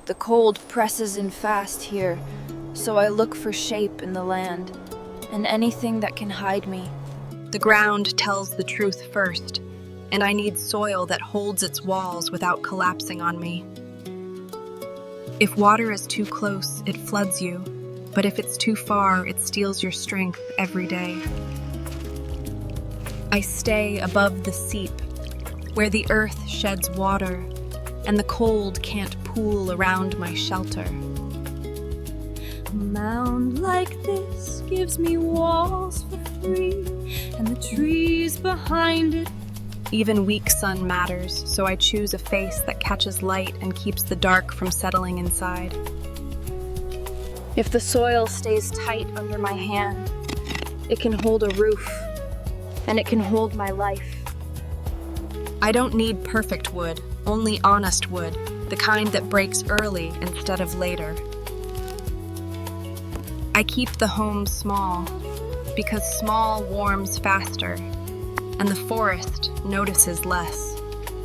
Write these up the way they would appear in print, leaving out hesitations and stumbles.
The cold presses in fast here, so I look for shape in the land, and anything that can hide me. The ground tells the truth first, and I need soil that holds its walls without collapsing on me. If water is too close, it floods you, but if it's too far, it steals your strength every day. I stay above the seep, where the earth sheds water, and the cold can't pool around my shelter. A mound like this gives me walls for free, and the trees behind it. Even weak sun matters, so I choose a face that catches light and keeps the dark from settling inside. If the soil stays tight under my hand, it can hold a roof, and it can hold my life. I don't need perfect wood, only honest wood, the kind that breaks early instead of later. I keep the home small, because small warms faster, and the forest notices less.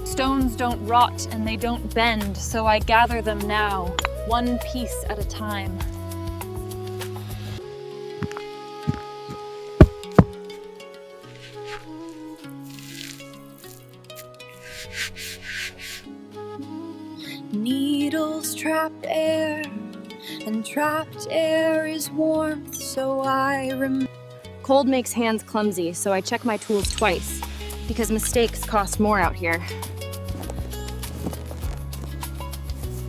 Stones don't rot and they don't bend, so I gather them now, one piece at a time. Needles trap air, and trapped air is warmth, so I remember. Cold makes hands clumsy, so I check my tools twice, because mistakes cost more out here.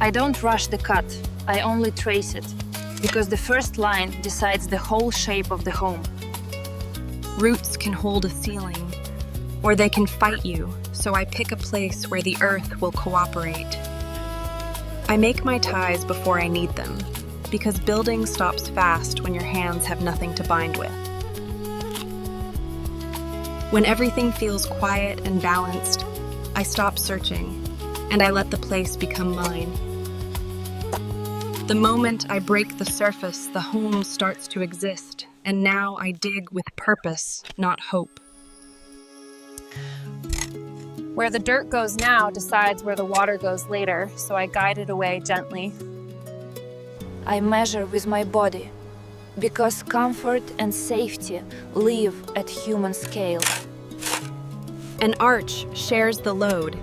I don't rush the cut, I only trace it, because the first line decides the whole shape of the home. Roots can hold a ceiling, or they can fight you, so I pick a place where the earth will cooperate. I make my ties before I need them, because building stops fast when your hands have nothing to bind with. When everything feels quiet and balanced, I stop searching, and I let the place become mine. The moment I break the surface, the home starts to exist, and now I dig with purpose, not hope. Where the dirt goes now decides where the water goes later, so I guide it away gently. I measure with my body, because comfort and safety live at human scale. An arch shares the load,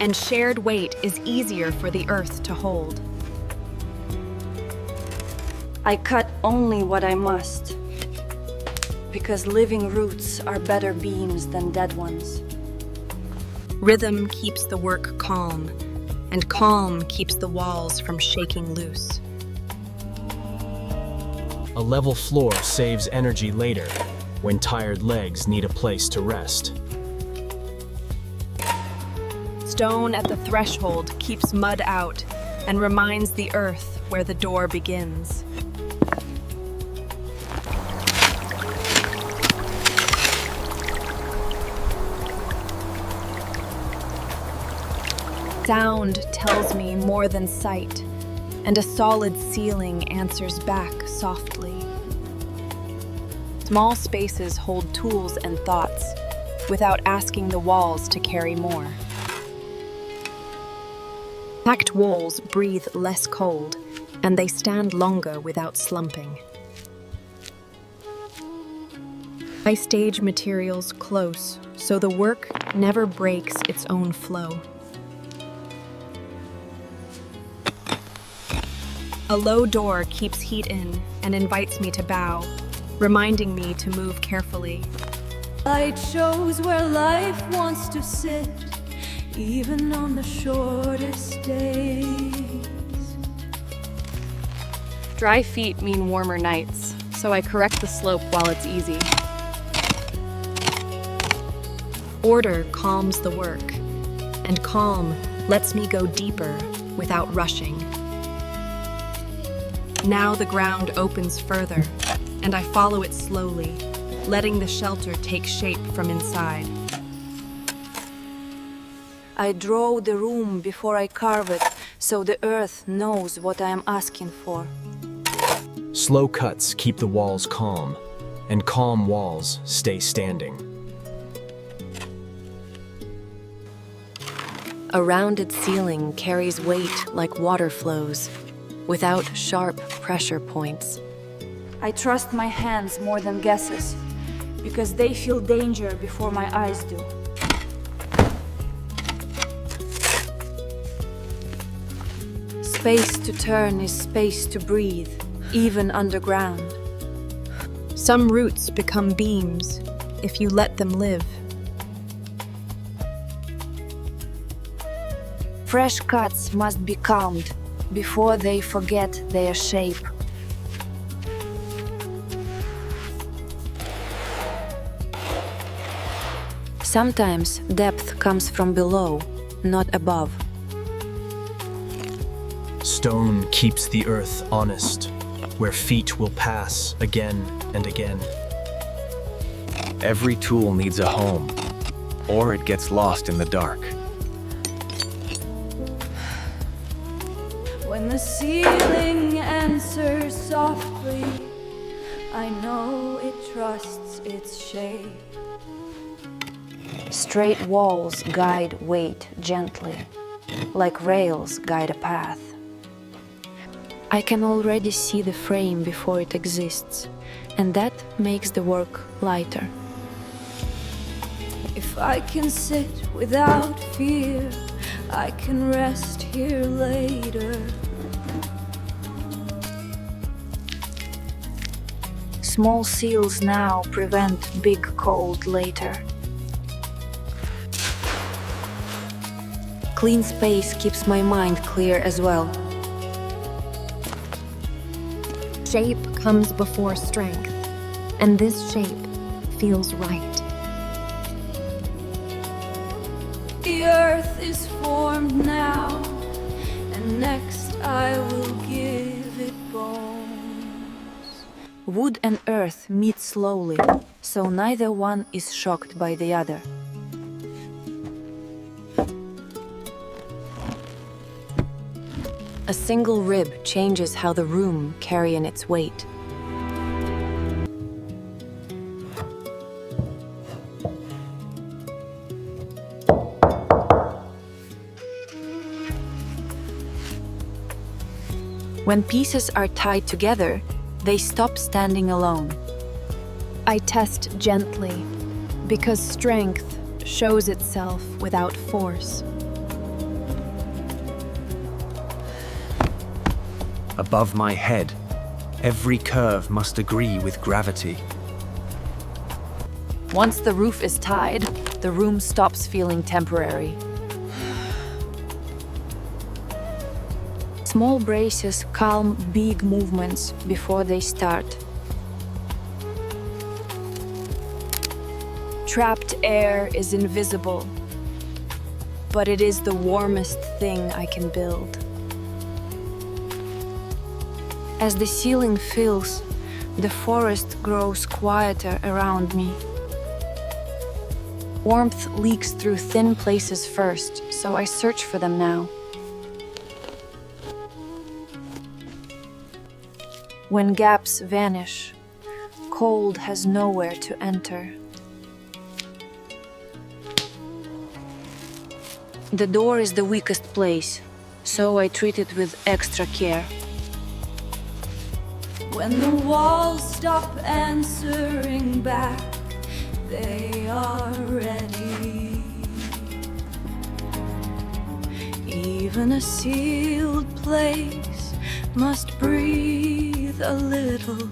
and shared weight is easier for the earth to hold. I cut only what I must, because living roots are better beams than dead ones. Rhythm keeps the work calm, and calm keeps the walls from shaking loose. A level floor saves energy later, when tired legs need a place to rest. Stone at the threshold keeps mud out and reminds the earth where the door begins. Sound tells me more than sight, and a solid ceiling answers back softly. Small spaces hold tools and thoughts, without asking the walls to carry more. Packed walls breathe less cold, and they stand longer without slumping. I stage materials close, so the work never breaks its own flow. A low door keeps heat in and invites me to bow, reminding me to move carefully. Light shows where life wants to sit, even on the shortest days. Dry feet mean warmer nights, so I correct the slope while it's easy. Order calms the work, and calm lets me go deeper without rushing. Now the ground opens further, and I follow it slowly, letting the shelter take shape from inside. I draw the room before I carve it, so the earth knows what I am asking for. Slow cuts keep the walls calm, and calm walls stay standing. A rounded ceiling carries weight like water flows, without sharp pressure points. I trust my hands more than guesses, because they feel danger before my eyes do. Space to turn is space to breathe, even underground. Some roots become beams if you let them live. Fresh cuts must be calmed before they forget their shape. Sometimes depth comes from below, not above. Stone keeps the earth honest, where feet will pass again and again. Every tool needs a home, or it gets lost in the dark. When the ceiling answers softly, I know it trusts its shape. Straight walls guide weight gently, like rails guide a path. I can already see the frame before it exists, and that makes the work lighter. If I can sit without fear, I can rest here later. Small seals now prevent big cold later. Clean space keeps my mind clear as well. Shape comes before strength, and this shape feels right. The earth is formed now, and next I will give it bones. Wood and earth meet slowly, so neither one is shocked by the other. A single rib changes how the room carry in its weight. When pieces are tied together, they stop standing alone. I test gently, because strength shows itself without force. Above my head, every curve must agree with gravity. Once the roof is tied, the room stops feeling temporary. Small braces calm big movements before they start. Trapped air is invisible, but it is the warmest thing I can build. As the ceiling fills, the forest grows quieter around me. Warmth leaks through thin places first, so I search for them now. When gaps vanish, cold has nowhere to enter. The door is the weakest place, so I treat it with extra care. When the walls stop answering back, they are ready. Even a sealed place must breathe a little.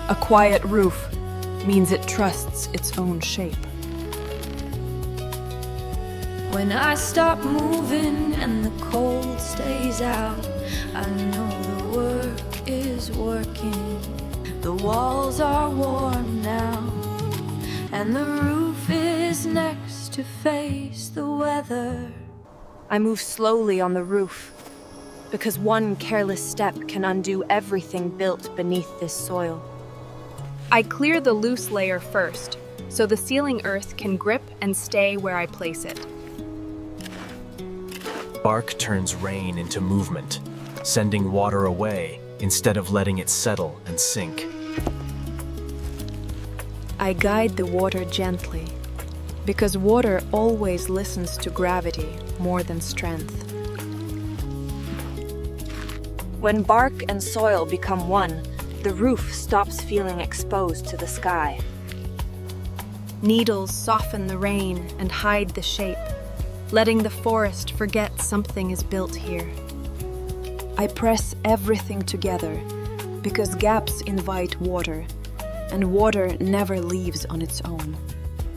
A quiet roof means it trusts its own shape. When I stop moving and the cold stays out, I know the work is working. The walls are warm now, and the roof is next to face the weather. I move slowly on the roof, because one careless step can undo everything built beneath this soil. I clear the loose layer first, so the ceiling earth can grip and stay where I place it. Bark turns rain into movement, sending water away instead of letting it settle and sink. I guide the water gently, because water always listens to gravity more than strength. When bark and soil become one, the roof stops feeling exposed to the sky. Needles soften the rain and hide the shape, letting the forest forget something is built here. I press everything together because gaps invite water, and water never leaves on its own.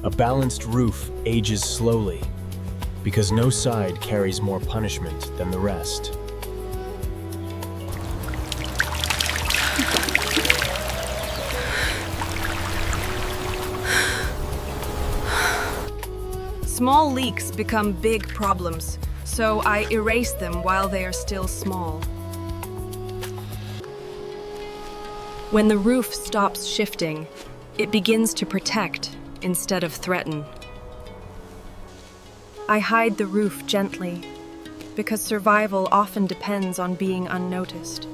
A balanced roof ages slowly because no side carries more punishment than the rest. Small leaks become big problems, so I erase them while they are still small. When the roof stops shifting, it begins to protect instead of threaten. I hide the roof gently, because survival often depends on being unnoticed.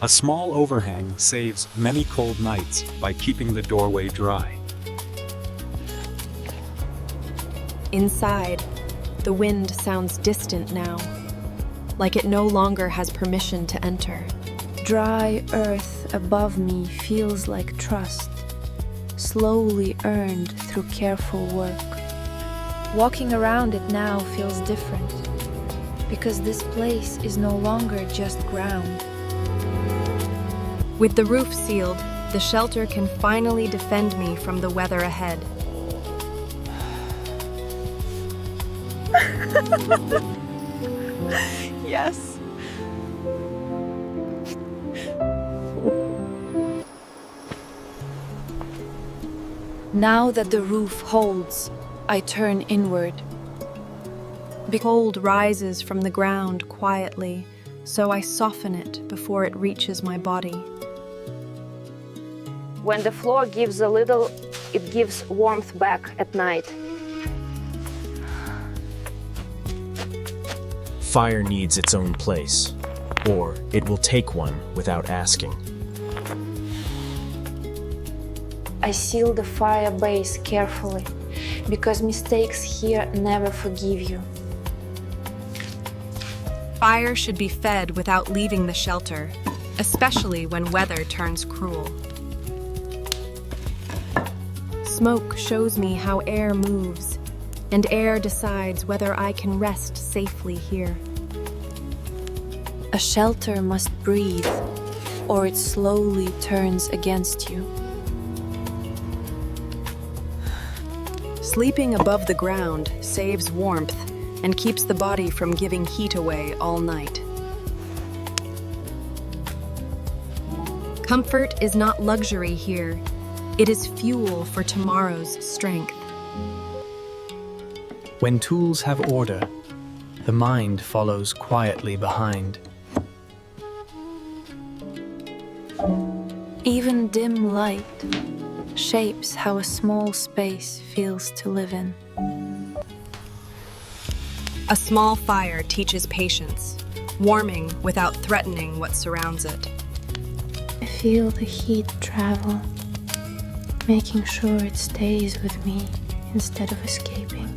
A small overhang saves many cold nights by keeping the doorway dry. Inside, the wind sounds distant now, like it no longer has permission to enter. Dry earth above me feels like trust, slowly earned through careful work. Walking around it now feels different, because this place is no longer just ground. With the roof sealed, the shelter can finally defend me from the weather ahead. Yes. Now that the roof holds, I turn inward. Cold rises from the ground quietly, so I soften it before it reaches my body. When the floor gives a little, it gives warmth back at night. Fire needs its own place, or it will take one without asking. I seal the fire base carefully, because mistakes here never forgive you. Fire should be fed without leaving the shelter, especially when weather turns cruel. Smoke shows me how air moves, and air decides whether I can rest safely here. A shelter must breathe, or it slowly turns against you. Sleeping above the ground saves warmth and keeps the body from giving heat away all night. Comfort is not luxury here. It is fuel for tomorrow's strength. When tools have order, the mind follows quietly behind. Even dim light shapes how a small space feels to live in. A small fire teaches patience, warming without threatening what surrounds it. I feel the heat travel, making sure it stays with me instead of escaping.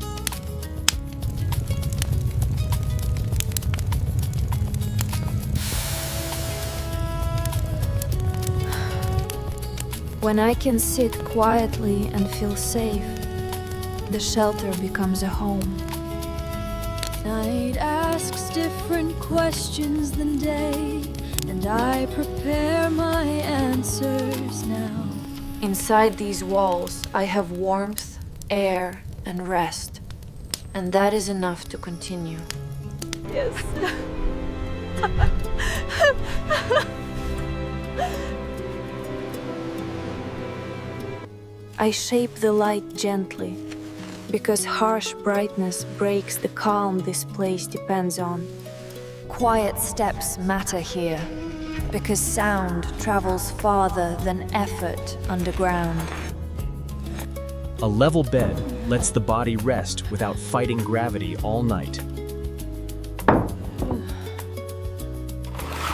When I can sit quietly and feel safe, the shelter becomes a home. Night asks different questions than day, and I prepare my answers now. Inside these walls, I have warmth, air, and rest, and that is enough to continue. Yes. I shape the light gently, because harsh brightness breaks the calm this place depends on. Quiet steps matter here, because sound travels farther than effort underground. A level bed lets the body rest without fighting gravity all night.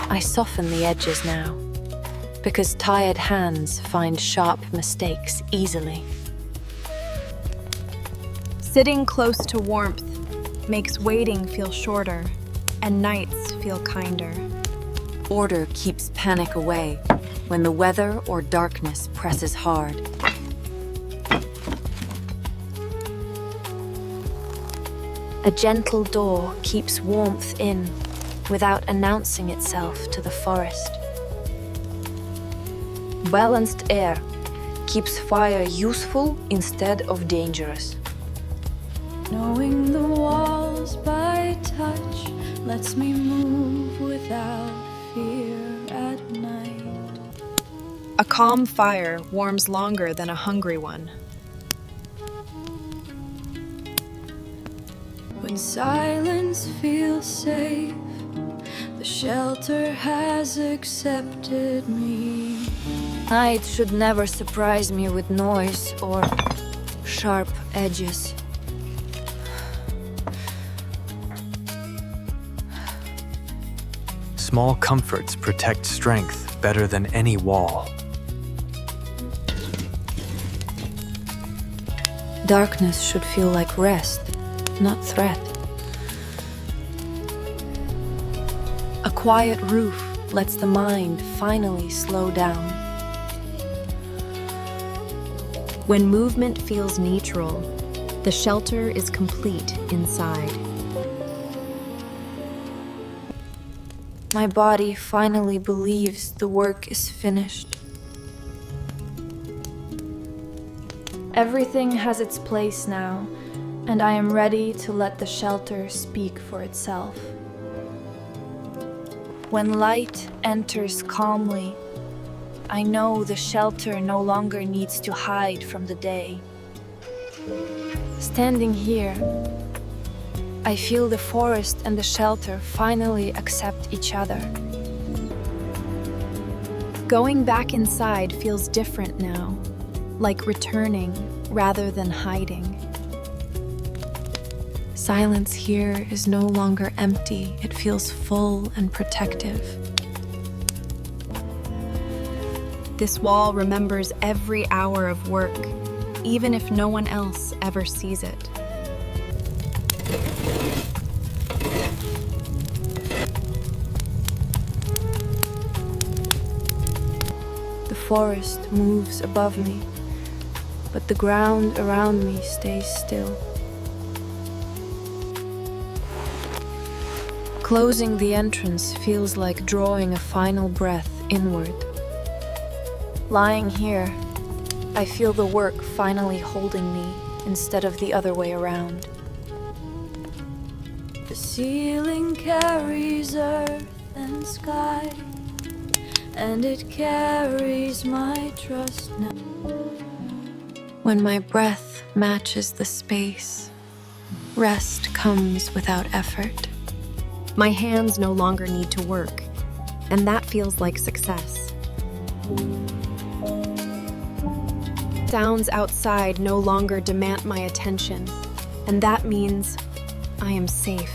I soften the edges now, because tired hands find sharp mistakes easily. Sitting close to warmth makes waiting feel shorter and nights feel kinder. Order keeps panic away when the weather or darkness presses hard. A gentle door keeps warmth in without announcing itself to the forest. Balanced air keeps fire useful instead of dangerous. Knowing the walls by touch lets me move without fear at night. A calm fire warms longer than a hungry one. When silence feels safe, the shelter has accepted me. Night should never surprise me with noise or sharp edges. Small comforts protect strength better than any wall. Darkness should feel like rest, not threat. A quiet roof lets the mind finally slow down. When movement feels natural, the shelter is complete inside. My body finally believes the work is finished. Everything has its place now, and I am ready to let the shelter speak for itself. When light enters calmly, I know the shelter no longer needs to hide from the day. Standing here, I feel the forest and the shelter finally accept each other. Going back inside feels different now, like returning rather than hiding. Silence here is no longer empty, it feels full and protective. This wall remembers every hour of work, even if no one else ever sees it. The forest moves above me, but the ground around me stays still. Closing the entrance feels like drawing a final breath inward. Lying here, I feel the work finally holding me instead of the other way around. The ceiling carries earth and sky, and it carries my trust now. When my breath matches the space, rest comes without effort. My hands no longer need to work, and that feels like success. Sounds outside no longer demand my attention, and that means I am safe.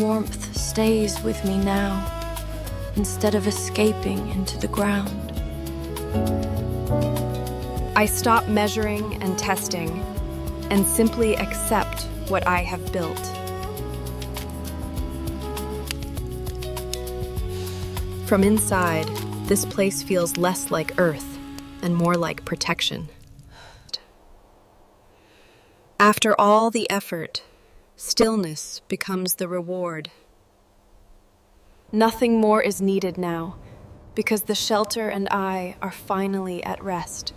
Warmth stays with me now, instead of escaping into the ground. I stop measuring and testing, and simply accept what I have built. From inside, this place feels less like earth and more like protection. After all the effort, stillness becomes the reward. Nothing more is needed now, because the shelter and I are finally at rest.